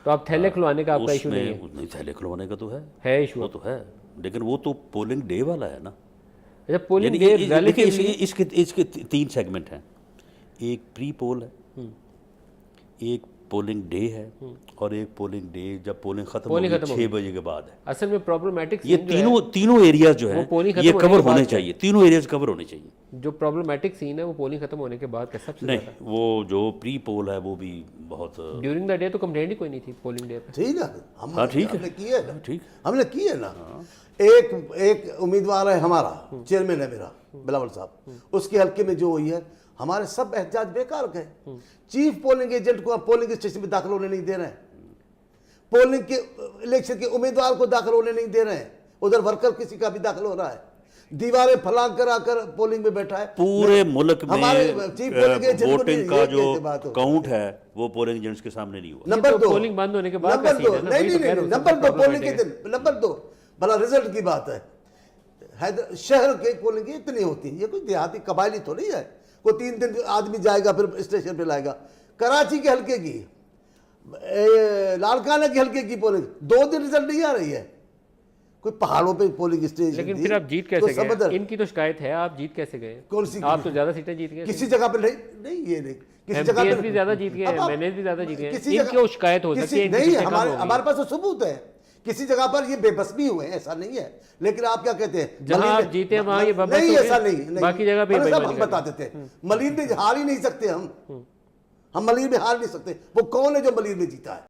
तो आप थैले खुलवाने का आपका इशू नहीं है? नहीं, थैले खुलवाने का तो है इशू? वो तो है, लेकिन वो तो पोलिंग डे वाला है ना। अच्छा, पोलिंग यानी डे देखिए रिलेटिवली इसके 3 सेगमेंट हैं। एक प्री पोल है, एक पोलिंग डे है, और एक पोलिंग डे जब पोलिंग खत्म होगी 6 बजे के बाद है। असल में प्रॉब्लमेटिक ये तीनों एरियाज जो है ये कवर होने चाहिए, तीनों एरियाज कवर होने चाहिए। जो प्रॉब्लमेटिक सीन है वो पोलिंग खत्म होने के बाद का सबसे नहीं, वो जो प्री पोल है वो भी बहुत ड्यूरिंग द डे तो कंप्लेंट ही कोई नहीं थी पोलिंग डे पे। ठीक है, हाँ ठीक हमने की है ना, ठीक। हमने की है ना। एक उम्मीदवार है हमारा, चेयरमैन है मेरा बिलावल साहब, उसके हल्के में जो हुई है हमारे सब एहतजाज बेकार गए। चीफ पोलिंग एजेंट को आप पोलिंग स्टेशन में दाखिल होने नहीं दे रहे हैं, पोलिंग के इलेक्शन के उम्मीदवार को दाखिल होने नहीं दे रहे हैं, उधर वर्कर किसी का भी दाखिल हो रहा है, दीवारें फलांग कर आकर पोलिंग में बैठा है। पूरे मुल्क में चीफ पोलिंग एजेंट वोटिंग का जो काउंट है वो पोलिंग एजेंट्स के सामने नहीं हुआ। नंबर 2 पोलिंग बंद होने के बाद नंबर 2 नहीं नंबर 2 पोलिंग के दिन नंबर 2 भला रिजल्ट की बात है। शहर के पोलिंग की इतनी होती है, ये कोई देहाती कबायली थोड़ी है, कोई 3 दिन आदमी जाएगा फिर स्टेशन पे लाएगा। कराची के हल्के की, लाड़काना के हल्के की पोलिंग 2 दिन रिजल्ट नहीं आ रही है, कोई पहाड़ों पे पोलिंग स्टेशन। लेकिन फिर आप जीत कैसे गए? इनकी तो शिकायत है, आप जीत कैसे गए? कौन सी? आप तो ज्यादा सीटें जीत गए किसी जगह पे नहीं ये नहीं, किसी जगह पे भी ज्यादा जीत गए, एमएनएस भी ज्यादा जीत गए, इनकी वो शिकायत हो सकती है। नहीं, हमारे पास तो सबूत है, किसी जगह पर ये बेबस भी हुए, ऐसा नहीं है। लेकिन आप क्या कहते हैं, जहां आप जीते हैं वहां ये बस नहीं, ऐसा नहीं, बाकी जगह पे हम बता देते हैं। मलिर में हार ही नहीं सकते हम मलिर में हार नहीं सकते। वो कौन है जो मलिर में जीता है?